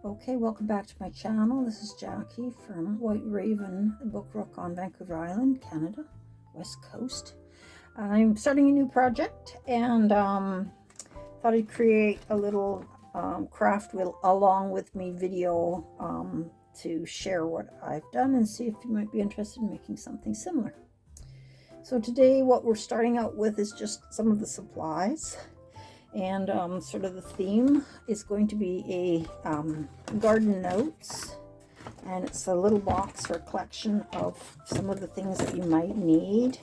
Okay, welcome back to my channel. This is Jackie from White Raven, Bookrook on Vancouver Island, Canada, West Coast. I'm starting a new project and thought I'd create a little craft along with me video to share what I've done and see if you might be interested in making something similar. So today what we're starting out with is just some of the supplies. And sort of the theme is going to be a garden notes, and it's a little box for a collection of some of the things that you might need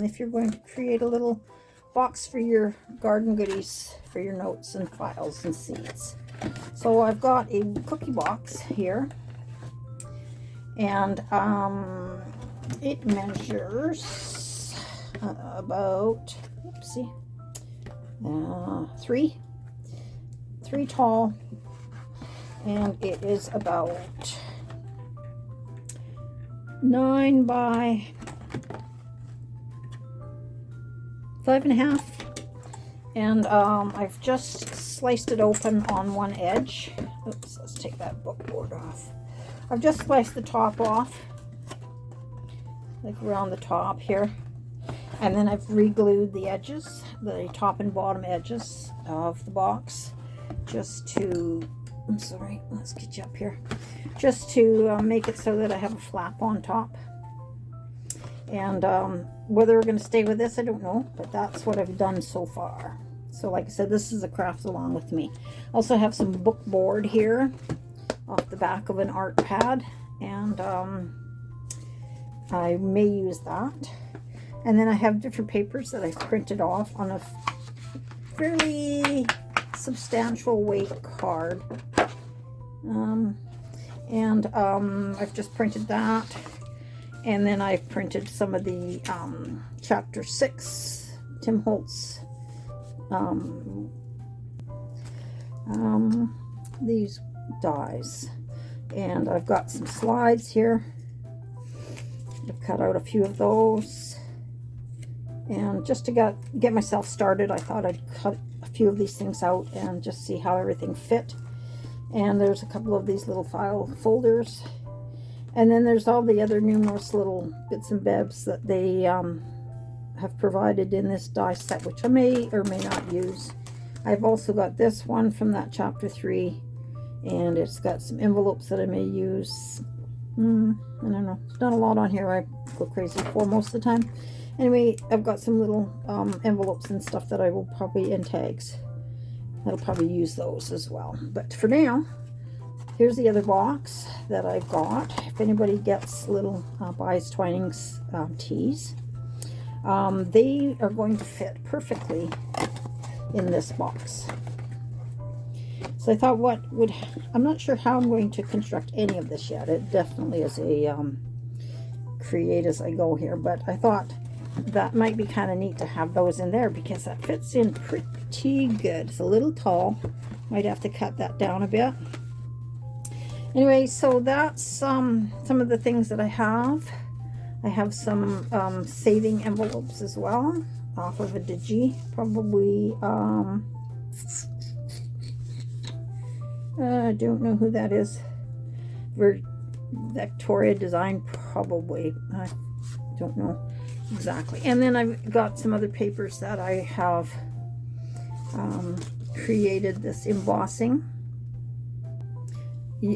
if you're going to create a little box for your garden goodies, for your notes and files and seeds. So I've got a cookie box here, and it measures about, oopsie, three tall, and it is about 9 by 5.5, and I've just sliced it open on one edge. Oops, let's take that book board off. I've just sliced the top off, like around the top here. And then I've re-glued the edges, the top and bottom edges of the box, just to, I'm sorry, let's get you up here, just to make it so that I have a flap on top. And whether we're going to stay with this, I don't know, but that's what I've done so far. So like I said, this is a craft along with me. Also have some book board here off the back of an art pad, and I may use that. And then I have different papers that I've printed off on a fairly substantial weight card. I've just printed that. And then I've printed some of the Chapter 6, Tim Holt's, these dies. And I've got some slides here. I've cut out a few of those. And just to get myself started, I thought I'd cut a few of these things out and just see how everything fit. And there's a couple of these little file folders. And then there's all the other numerous little bits and bobs that they have provided in this die set, which I may or may not use. I've also got this one from that Chapter 3. And it's got some envelopes that I may use. I don't know. There's not a lot on here I go crazy for most of the time. Anyway, I've got some little envelopes and stuff that I will probably, and tags. I'll probably use those as well. But for now, here's the other box that I've got. If anybody gets little buys Twinings teas, they are going to fit perfectly in this box. So I thought, I'm not sure how I'm going to construct any of this yet. It definitely is a create as I go here, but I thought that might be kind of neat to have those in there because that fits in pretty good. It's a little tall. Might have to cut that down a bit. Anyway, so that's some of the things that I have. I have some saving envelopes as well off of a Digi. Probably, I don't know who that is. Victoria Design, probably. I don't know exactly. And then I've got some other papers that I have created this embossing.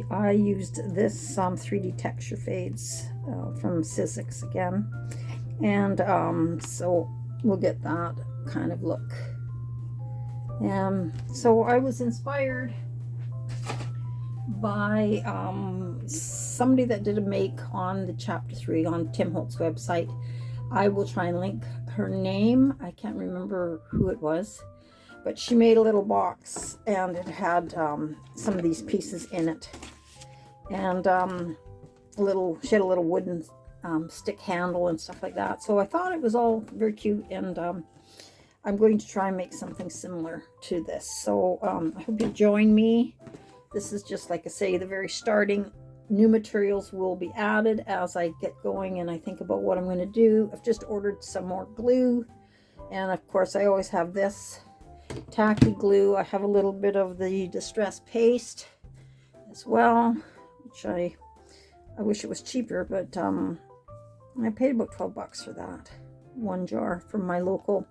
I used this 3D texture fades from sizzix again, and so we'll get that kind of look. So I was inspired by somebody that did a make on the Chapter 3 on Tim Holt's website. I will try and link her name. I can't remember who it was, but she made a little box and it had some of these pieces in it, and she had a little wooden stick handle and stuff like that. So I thought it was all very cute, and I'm going to try and make something similar to this. So I hope you join me. This is just, like I say, the very starting. New materials will be added as I get going and I think about what I'm going to do. I've just ordered some more glue, and of course I always have this tacky glue. I have a little bit of the distress paste as well, which I wish it was cheaper, but I paid about 12 bucks for that. One jar from my local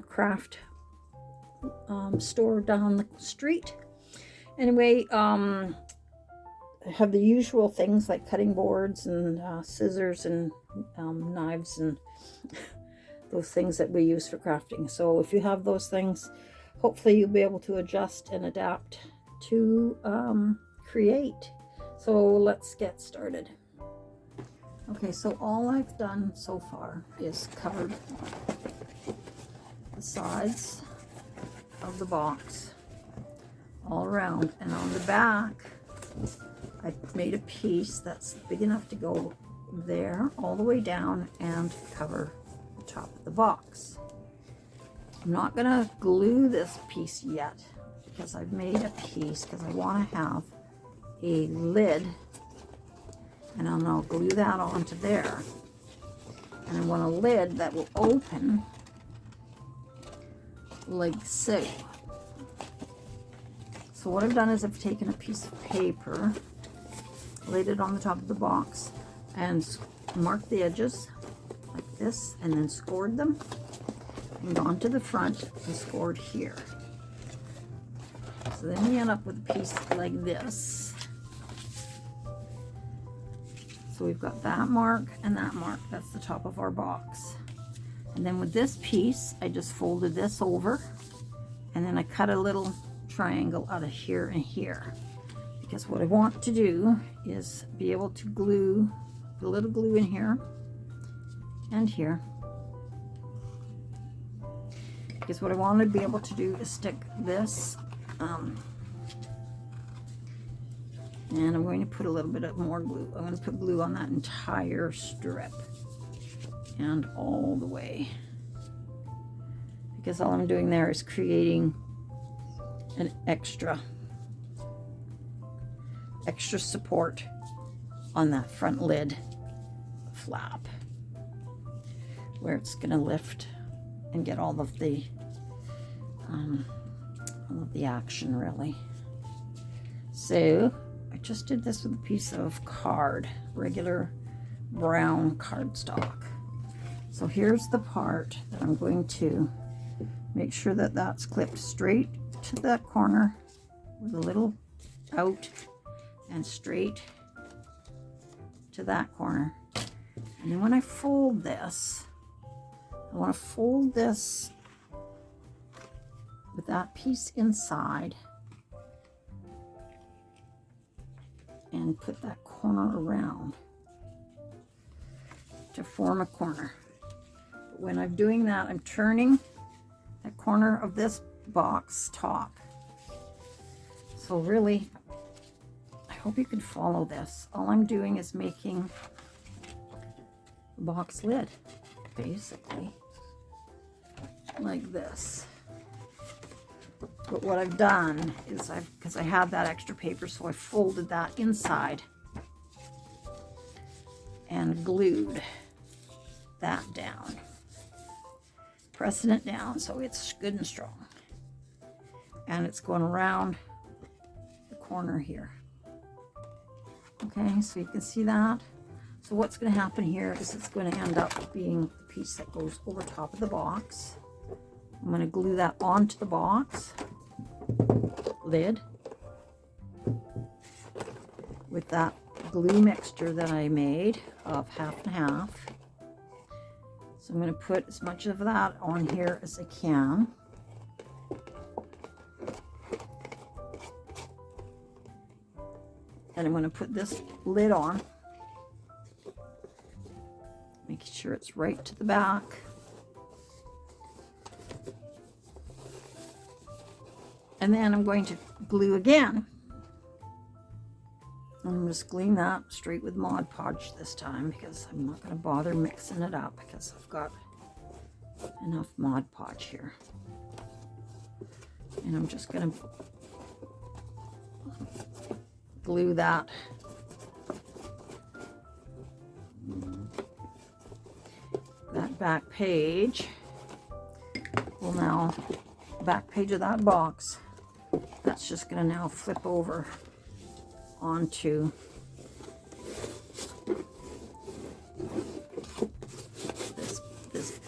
craft store down the street. Anyway, I have the usual things like cutting boards and scissors and knives and those things that we use for crafting. So if you have those things, hopefully you'll be able to adjust and adapt to create. So let's get started. Okay, so all I've done so far is covered the sides of the box all around, and on the back I made a piece that's big enough to go there all the way down and cover the top of the box. I'm not gonna glue this piece yet because I've made a piece because I want to have a lid, and I'll glue that onto there, and I want a lid that will open like so. So what I've done is I've taken a piece of paper, laid it on the top of the box, and marked the edges like this, and then scored them, and gone to the front and scored here. So then you end up with a piece like this. So we've got that mark and that mark. That's the top of our box. And then with this piece, I just folded this over, and then I cut a little triangle out of here and here, because what I want to do is be able to glue, put a little glue in here and here, because what I want to be able to do is stick this and I'm going to put a little bit of more glue. I'm going to put glue on that entire strip and all the way, because all I'm doing there is creating an extra support on that front lid flap, where it's going to lift and get all of the action, really. So I just did this with a piece of regular brown cardstock. So here's the part that I'm going to make sure that that's clipped straight to that corner with a little out and straight to that corner. And then when I fold this, I want to fold this with that piece inside and put that corner around to form a corner. But when I'm doing that, I'm turning that corner of this box top. So really, I hope you can follow this. All I'm doing is making the box lid, basically, like this. But what I've done is because I had that extra paper, so I folded that inside and glued that down, pressing it down so it's good and strong. And it's going around the corner here. Okay, so you can see that. So what's going to happen here is it's going to end up being the piece that goes over top of the box. I'm going to glue that onto the box lid with that glue mixture that I made of 50/50. So I'm going to put as much of that on here as I can. And I'm going to put this lid on, making sure it's right to the back. And then I'm going to glue again. And I'm just gluing that straight with Mod Podge this time, because I'm not going to bother mixing it up because I've got enough Mod Podge here. And I'm just going to glue that back page. Well, now back page of that box, that's just going to now flip over onto this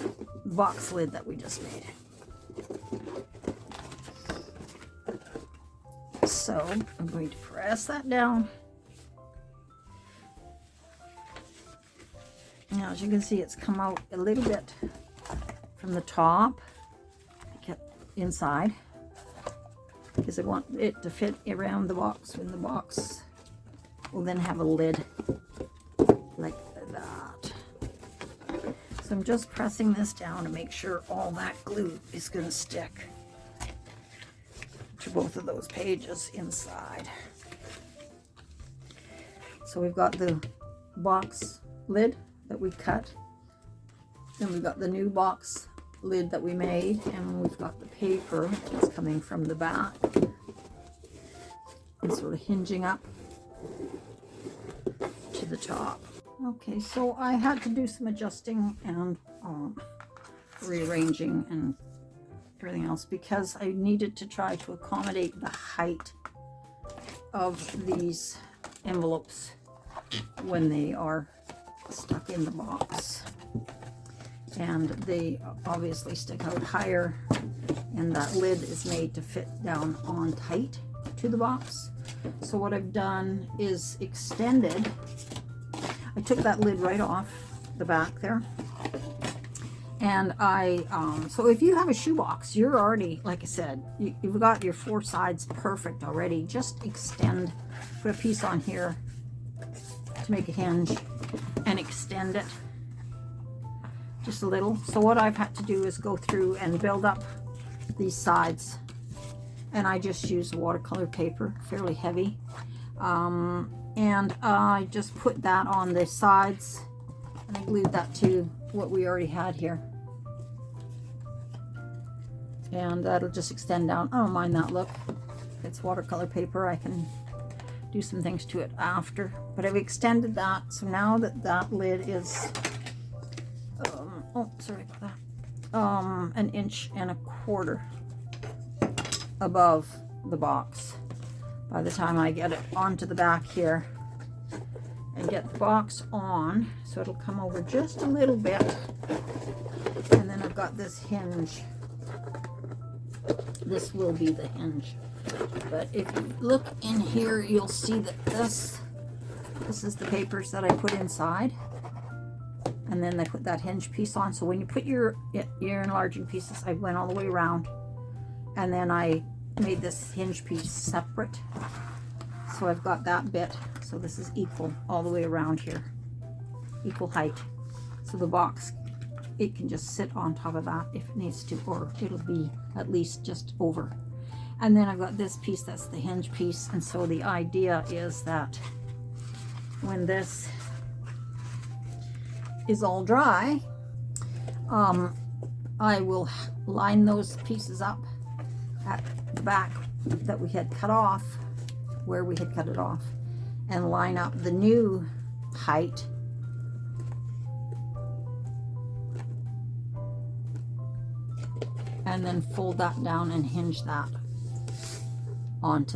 box lid that we just made. So I'm going to press that down. Now, as you can see, it's come out a little bit from the top, get inside, because I want it to fit around the box, and the box will then have a lid like that. So I'm just pressing this down to make sure all that glue is going to stick to both of those pages inside. So we've got the box lid that we cut, then we've got the new box lid that we made, and we've got the paper that's coming from the back and sort of hinging up to the top. Okay, so I had to do some adjusting and rearranging and everything else, because I needed to try to accommodate the height of these envelopes when they are stuck in the box, and they obviously stick out higher, and that lid is made to fit down on tight to the box. So what I've done is extended. I took that lid right off the back there, and so if you have a shoebox, you're already, like I said, you've got your 4 sides perfect already. Just extend, put a piece on here to make a hinge, and extend it just a little. So what I've had to do is go through and build up these sides, and I just use watercolor paper, fairly heavy, and I just put that on the sides, and I glued that to what we already had here, and that'll just extend down. I don't mind that look. It's watercolor paper. I can do some things to it after, but I've extended that. So now that that lid is sorry about that, 1.25 inches above the box. By the time I get it onto the back here and get the box on, so it'll come over just a little bit, and then I've got this hinge. This will be the hinge. But if you look in here, you'll see that this is the papers that I put inside, and then they put that hinge piece on. So when you put your enlarging pieces, I went all the way around, and then I made this hinge piece separate. So I've got that bit. So this is equal all the way around here, equal height. So the box, it can just sit on top of that if it needs to, or it'll be at least just over. And then I've got this piece, that's the hinge piece. And so the idea is that when this is all dry, I will line those pieces up at the back that we had cut off, where we had cut it off, and line up the new height and then fold that down and hinge that onto